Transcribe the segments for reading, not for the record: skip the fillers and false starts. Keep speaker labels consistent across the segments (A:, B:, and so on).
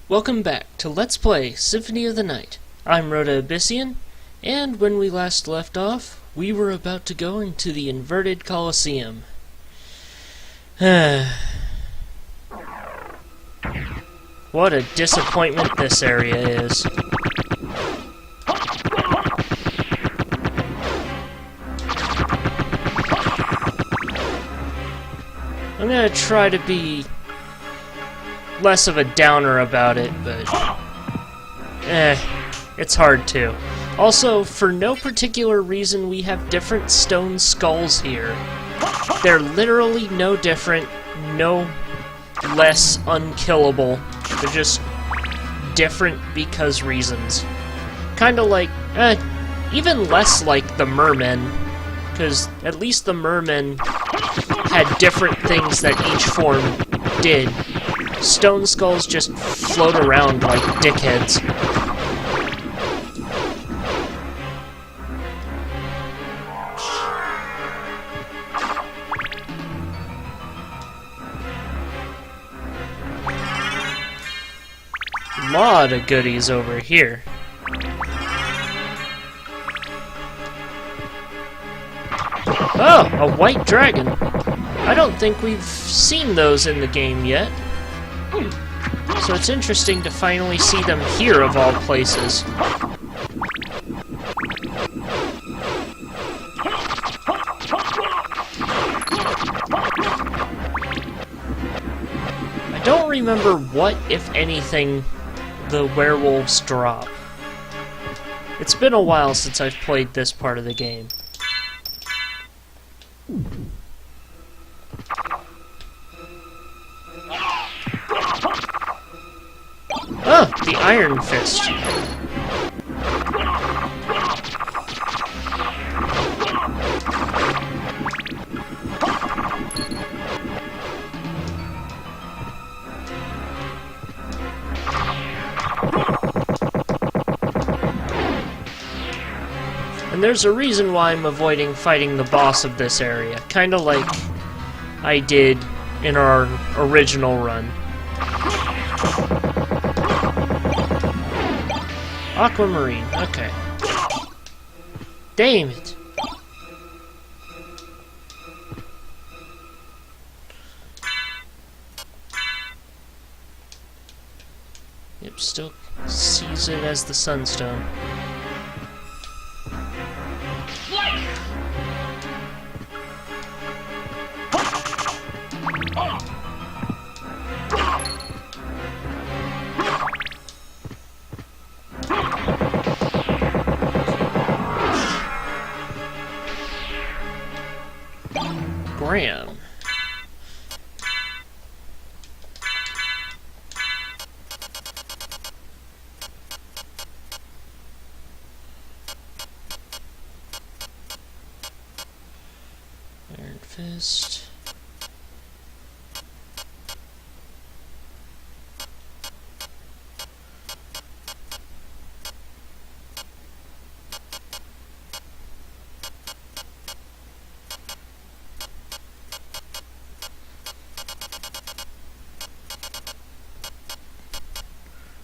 A: Welcome back to Let's Play Symphony of the Night. I'm Rota Abyssian, and when we last left off, we were about to go into the inverted Colosseum. What a disappointment this area is. I'm gonna try to be less of a downer about it, but it's hard to. Also, for no particular reason, we have different stone skulls here. They're literally no different, no less unkillable. They're just different because reasons. Kinda like, even less like the mermen, because at least the mermen had different things that each form did. Stone skulls just float around like dickheads. Lot of goodies over here. Oh, a white dragon. I don't think we've seen those in the game yet. So it's interesting to finally see them here, of all places. I don't remember what, if anything, the werewolves drop. It's been a while since I've played this part of the game. Oh, the Iron Fist. And there's a reason why I'm avoiding fighting the boss of this area, kinda like I did in our original run. Aquamarine, okay. Damn it! Yep, still sees it as the Sunstone. Graham. Iron Fist.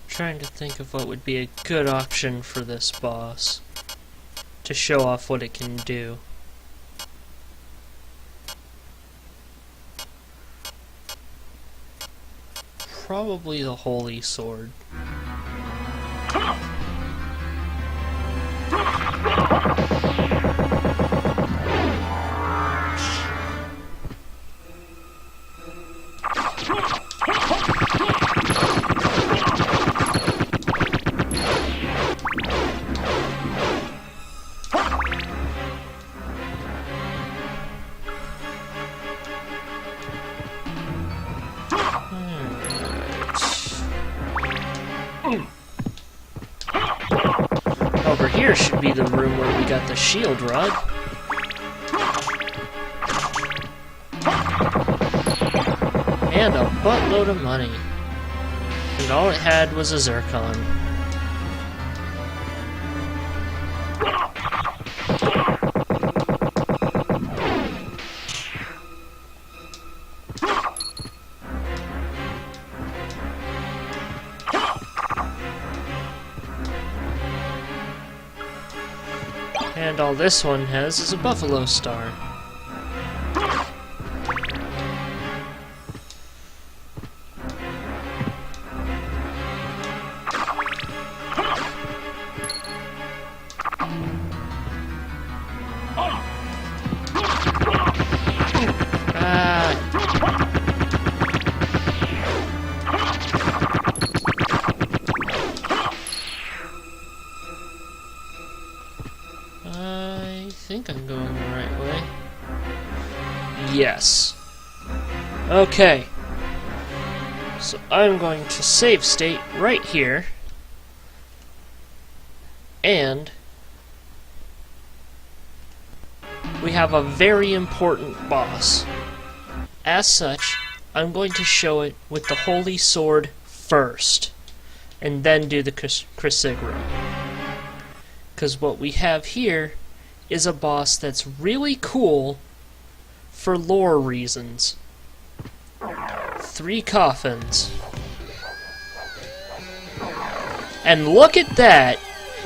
A: Trying to think of what would be a good option for this boss to show off what it can do. Probably the Holy Sword. Over here should be the room where we got the shield rod. And a buttload of money. And all it had was a zircon. And all this one has is a buffalo star. I think I'm going the right way. Yes. Okay. So I'm going to save state right here. And we have a very important boss. As such, I'm going to show it with the Holy Sword first, and then do the Crucigra. Because what we have here is a boss that's really cool for lore reasons. 3 coffins. And look at that!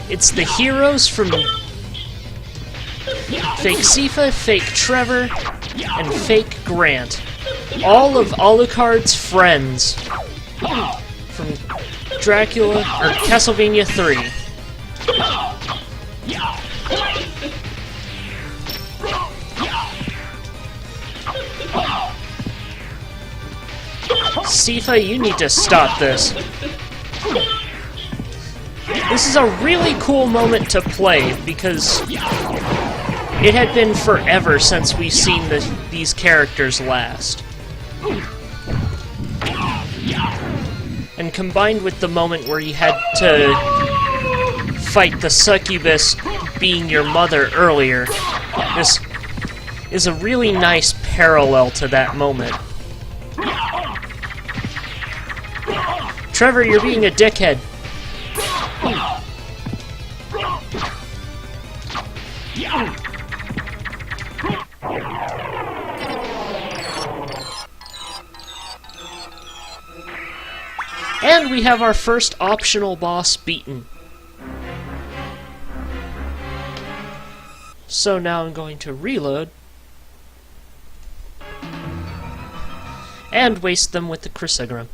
A: It's the heroes from Fake Sifa, Fake Trevor, and Fake Grant. All of Alucard's friends from Dracula, or Castlevania 3. Sifa, you need to stop this. This is a really cool moment to play, because it had been forever since we've seen these characters last. And combined with the moment where you had to fight the succubus being your mother earlier, this is a really nice parallel to that moment. Trevor, you're being a dickhead. And we have our first optional boss beaten. So now I'm going to reload and waste them with the Crucigra.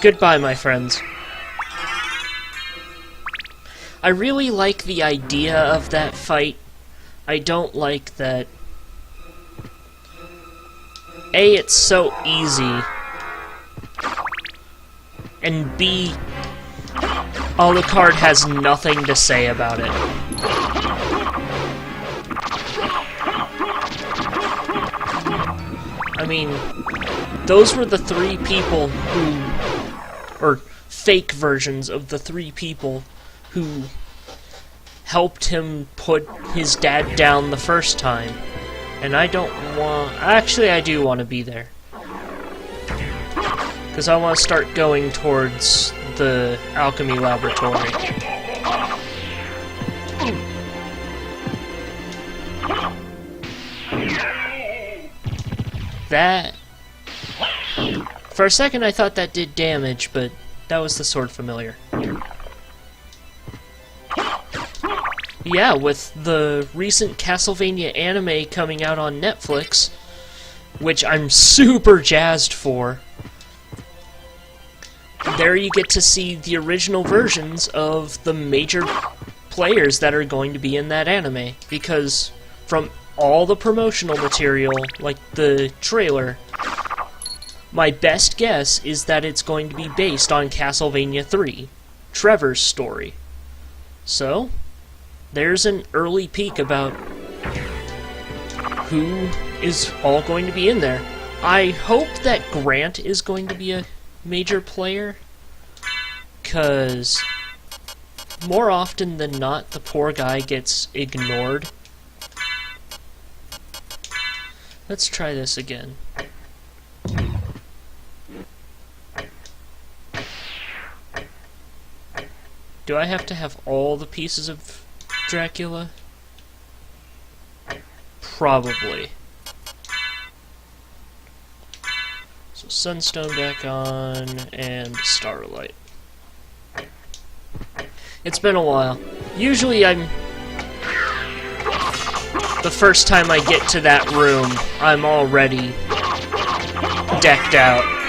A: Goodbye, my friends. I really like the idea of that fight. I don't like that... A, it's so easy. And B, Alucard has nothing to say about it. I mean, those were the 3 people who... or fake versions of the 3 people who helped him put his dad down the first time. And I don't want... Actually, I do want to be there. Because I want to start going towards the Alchemy Laboratory. That... For a second I thought that did damage, but that was the sword familiar. Yeah, with the recent Castlevania anime coming out on Netflix, which I'm super jazzed for, there you get to see the original versions of the major players that are going to be in that anime, because from all the promotional material, like the trailer, my best guess is that it's going to be based on Castlevania 3, Trevor's story. So, there's an early peek about who is all going to be in there. I hope that Grant is going to be a major player, because more often than not, the poor guy gets ignored. Let's try this again. Do I have to have all the pieces of Dracula? Probably. So Sunstone back on, and Starlight. It's been a while. Usually the first time I get to that room, I'm already decked out.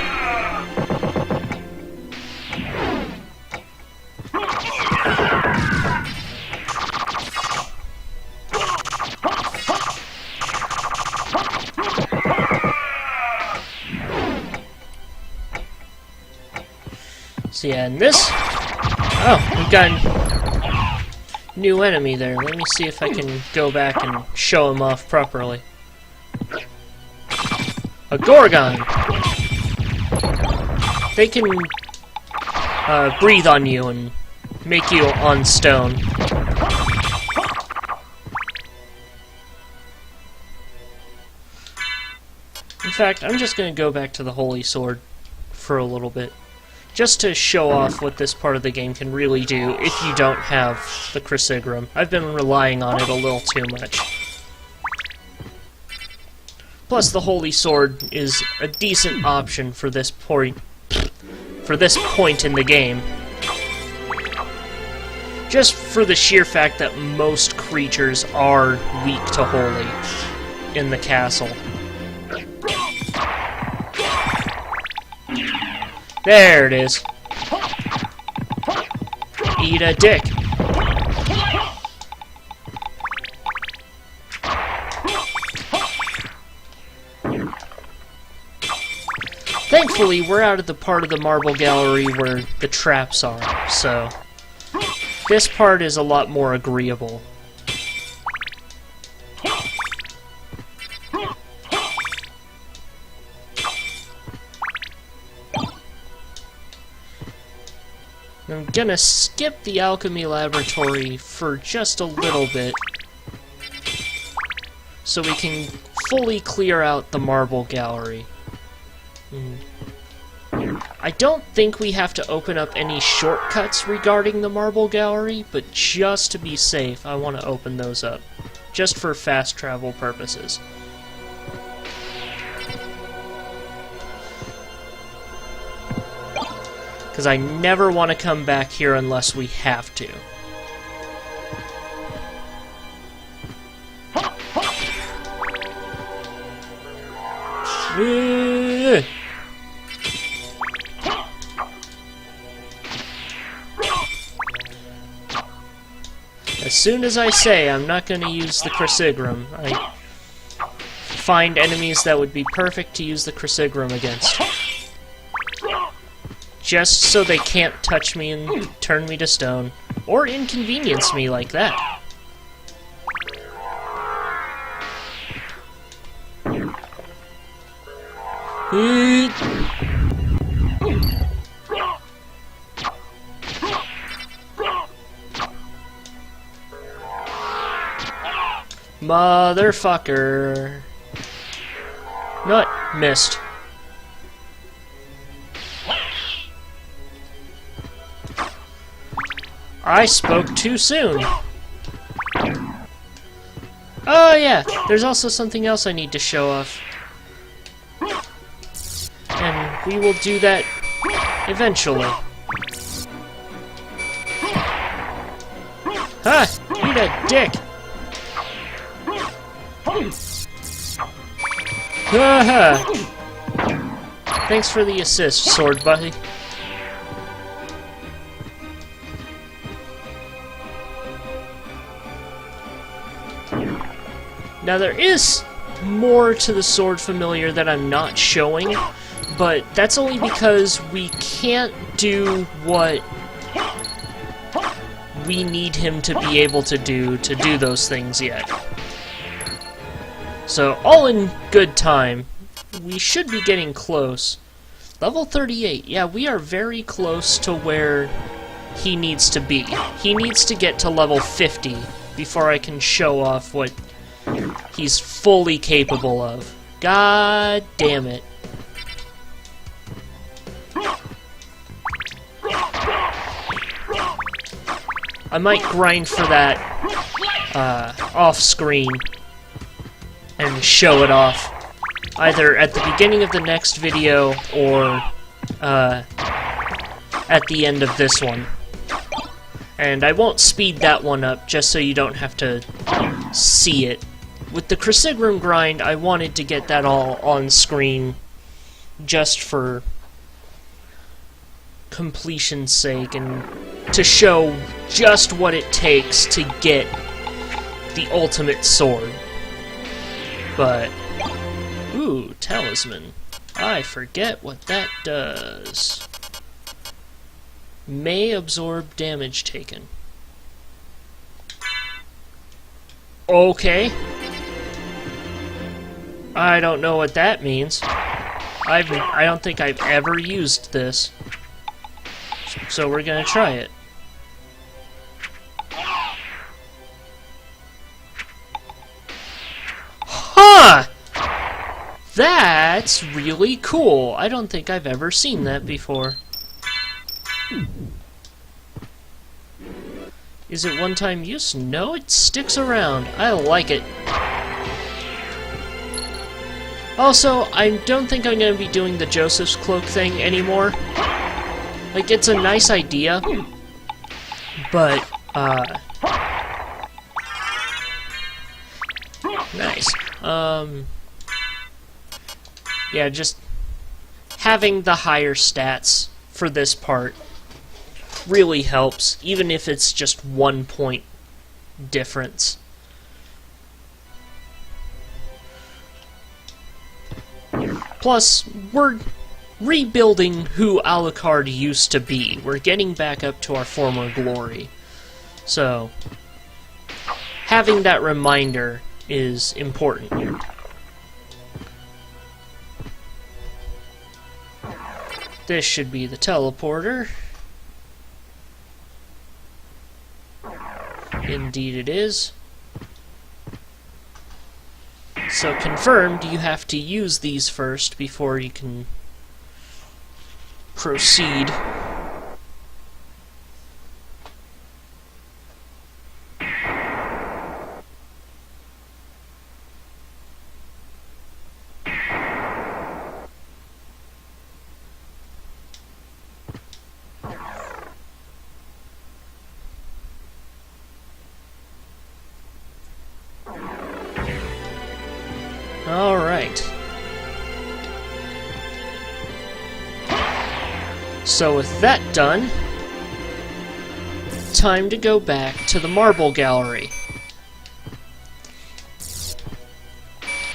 A: So yeah, and this... Oh, we've got a new enemy there. Let me see if I can go back and show him off properly. A Gorgon! They can breathe on you and make you on stone. In fact, I'm just going to go back to the Holy Sword for a little bit, just to show off what this part of the game can really do if you don't have the Crucigram. I've been relying on it a little too much. Plus, the Holy Sword is a decent option for this point in the game. Just for the sheer fact that most creatures are weak to Holy in the castle. There it is. Eat a dick. Thankfully, we're out of the part of the marble gallery where the traps are, so this part is a lot more agreeable. I'm gonna skip the Alchemy Laboratory for just a little bit, so we can fully clear out the marble gallery. I don't think we have to open up any shortcuts regarding the marble gallery, but just to be safe, I want to open those up, just for fast travel purposes. Because I never want to come back here unless we have to. As soon as I say I'm not going to use the Crucigram, I find enemies that would be perfect to use the Crucigram against. Just so they can't touch me and turn me to stone, or inconvenience me like that. Motherfucker. Nut. Missed. I spoke too soon. Oh yeah, there's also something else I need to show off. And we will do that eventually. Ha! Eat a dick! Haha! Thanks for the assist, sword buddy. Now there is more to the sword familiar that I'm not showing, but that's only because we can't do what we need him to be able to do those things yet. So, all in good time. We should be getting close. Level 38, yeah, we are very close to where he needs to be. He needs to get to level 50 before I can show off what he's fully capable of. God damn it. I might grind for that off-screen and show it off, either at the beginning of the next video or at the end of this one. And I won't speed that one up just so you don't have to see it. With the Crucigram grind, I wanted to get that all on screen just for completion's sake and to show just what it takes to get the ultimate sword. But, ooh, talisman. I forget what that does. May absorb damage taken. Okay. I don't know what that means. I don't think I've ever used this. So we're gonna try it. Huh! That's really cool. I don't think I've ever seen that before. Is it one-time use? No, it sticks around. I like it. Also, I don't think I'm going to be doing the Joseph's Cloak thing anymore. Like, it's a nice idea, but, nice. Yeah, just having the higher stats for this part really helps, even if it's just 1 point difference. Plus, we're rebuilding who Alucard used to be. We're getting back up to our former glory. So, having that reminder is important. This should be the teleporter. Indeed it is. So confirmed, you have to use these first before you can proceed. Alright. So with that done, time to go back to the Marble Gallery.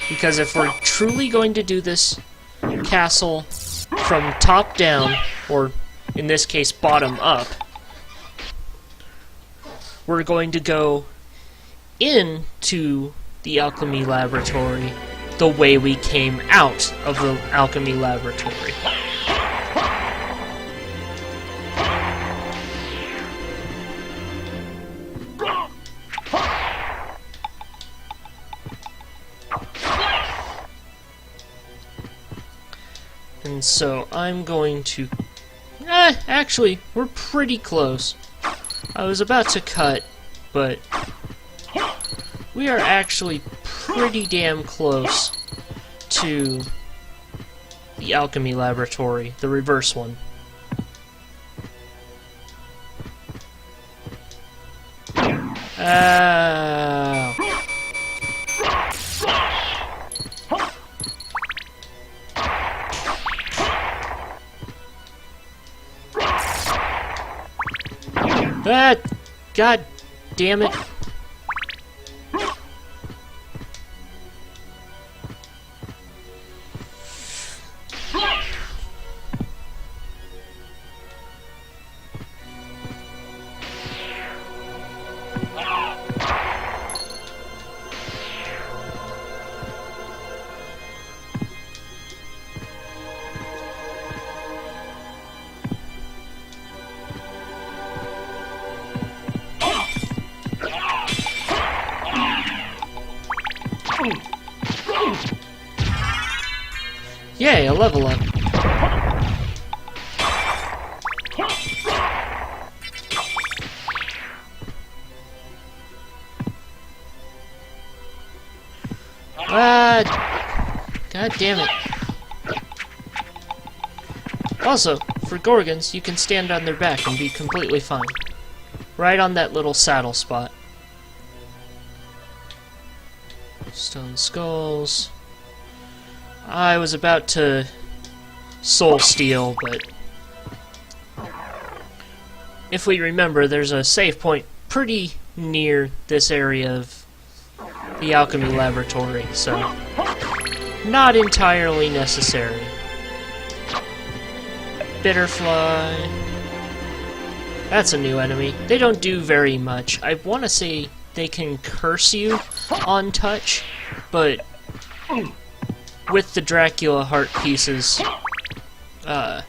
A: Because if we're truly going to do this castle from top down, or in this case bottom up, we're going to go into the Alchemy Laboratory the way we came out of the Alchemy Laboratory. And so I'm going to... actually, we're pretty close. I was about to cut, but we are actually pretty damn close to the Alchemy Laboratory, the reverse one. God damn it. Yay, a level up. God damn it. Also, for Gorgons, you can stand on their back and be completely fine. Right on that little saddle spot. Stone skulls. I was about to soul steal, but if we remember, there's a save point pretty near this area of the Alchemy Laboratory, so not entirely necessary. Bitterfly. That's a new enemy. They don't do very much. I want to say they can curse you on touch, but with the Dracula heart pieces, or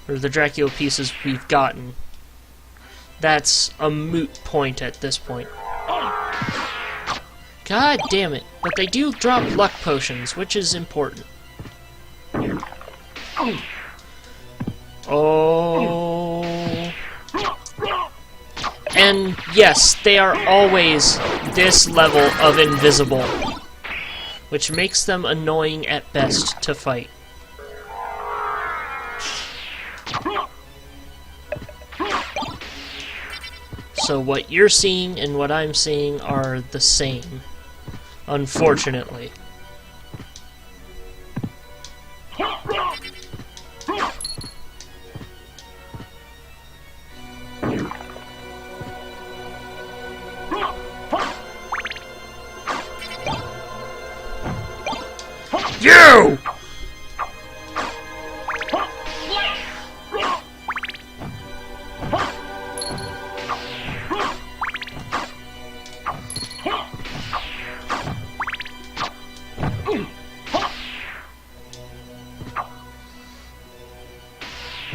A: the Dracula pieces we've gotten, that's a moot point at this point. God damn it. But they do drop luck potions, which is important. Oh. And yes, they are always this level of invisible, which makes them annoying at best to fight. So what you're seeing and what I'm seeing are the same, unfortunately. You!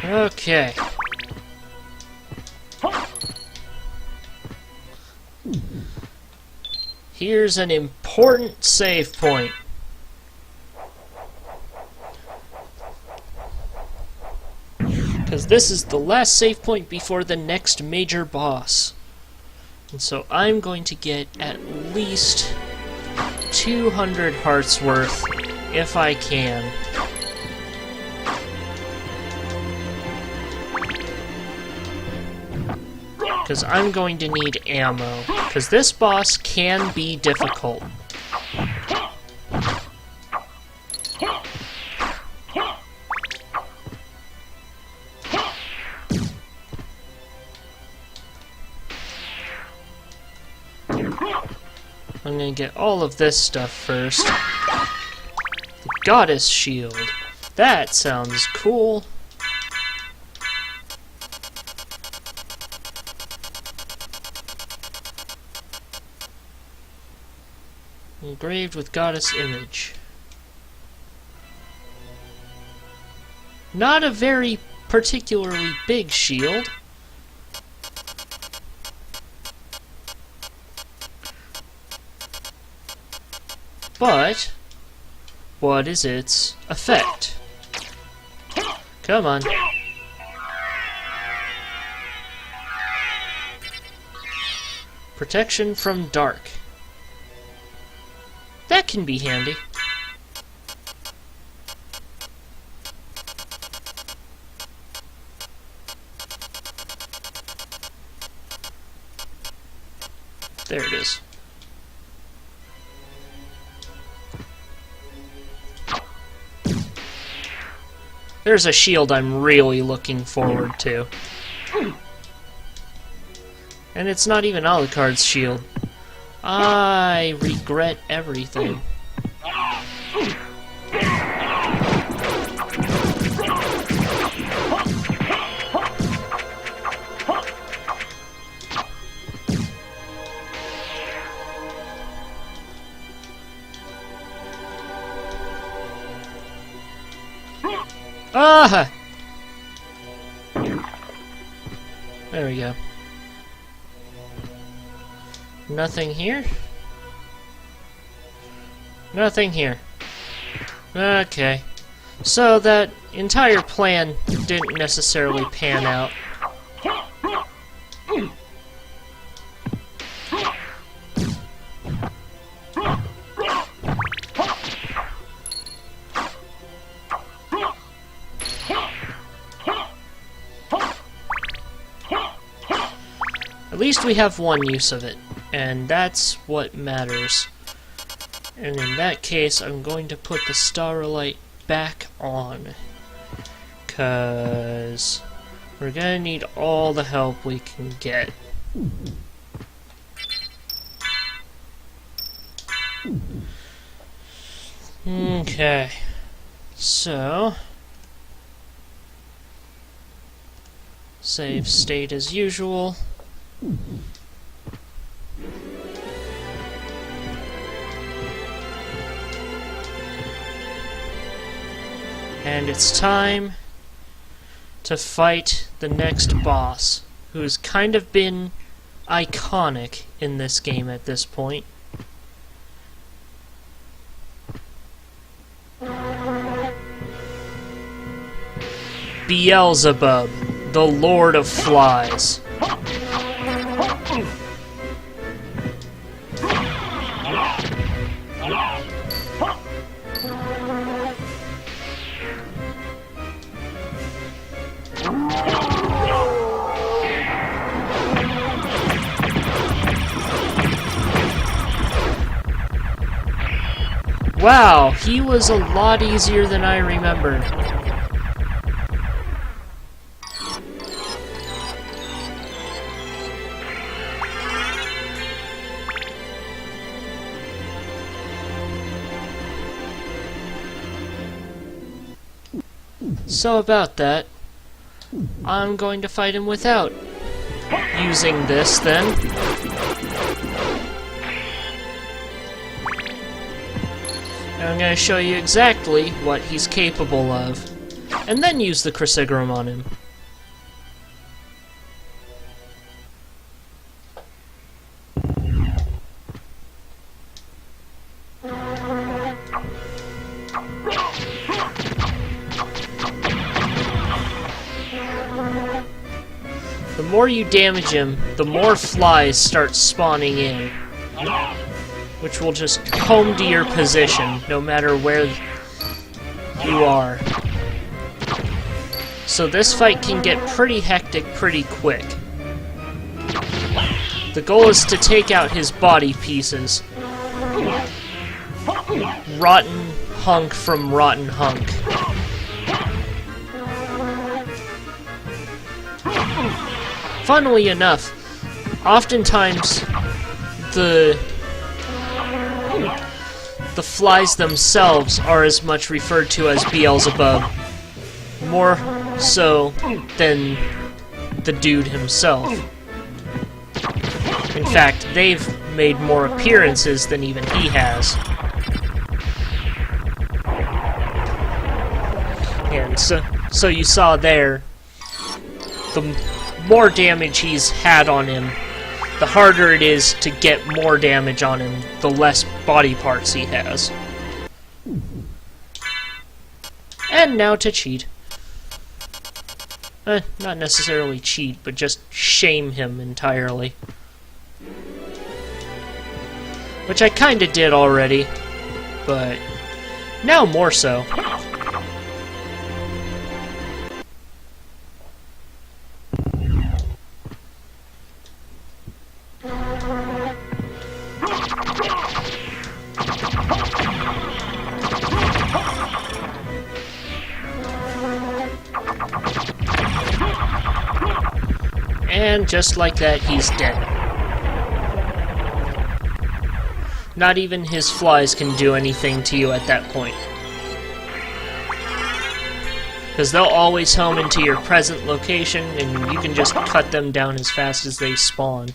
A: Okay. Here's an important save point. Because this is the last save point before the next major boss. And so I'm going to get at least 200 hearts worth if I can. Because I'm going to need ammo. Because this boss can be difficult. I'm gonna get all of this stuff first. The Goddess Shield. That sounds cool. Engraved with Goddess Image. Not a very particularly big shield. But, what is its effect? Come on. Protection from dark. That can be handy. There it is. There's a shield I'm really looking forward to. And it's not even Alucard's shield. I regret everything. Ah! There we go. Nothing here? Nothing here. Okay. So that entire plan didn't necessarily pan out. least we have one use of it, and that's what matters. And in that case, I'm going to put the starlight back on, 'cause we're gonna need all the help we can get. Okay, so save state as usual. And it's time to fight the next boss, who's kind of been iconic in this game at this point. Beelzebub, the Lord of Flies. Wow, he was a lot easier than I remembered. So about that, I'm going to fight him without using this then. And I'm going to show you exactly what he's capable of, and then use the Crucigram on him. The more you damage him, the more flies start spawning in, which will just home to your position, no matter where you are. So this fight can get pretty hectic pretty quick. The goal is to take out his body pieces. Rotten hunk from rotten hunk. Funnily enough, oftentimes the flies themselves are as much referred to as Beelzebub, more so than the dude himself. In fact, they've made more appearances than even he has. And so you saw there, the more damage he's had on him, the harder it is to get more damage on him, the less body parts he has. And now to cheat. Not necessarily cheat, but just shame him entirely. Which I kinda did already, but now more so. And just like that, he's dead. Not even his flies can do anything to you at that point. Because they'll always home into your present location, and you can just cut them down as fast as they spawn.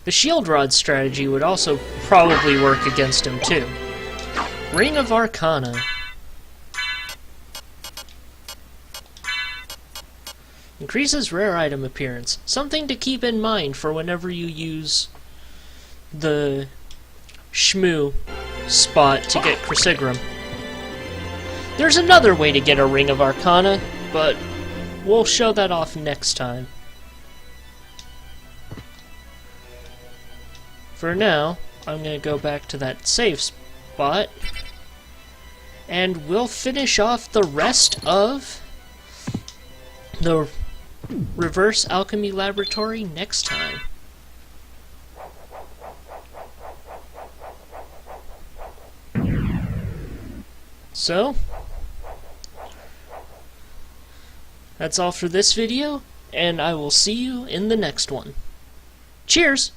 A: The shield rod strategy would also probably work against him too. Ring of Arcana. Increases rare item appearance. Something to keep in mind for whenever you use the Shmoo spot to get Crucigram. There's another way to get a Ring of Arcana, but we'll show that off next time. For now, I'm going to go back to that save spot and we'll finish off the rest of the Reverse Alchemy Laboratory next time. So, that's all for this video, and I will see you in the next one. Cheers!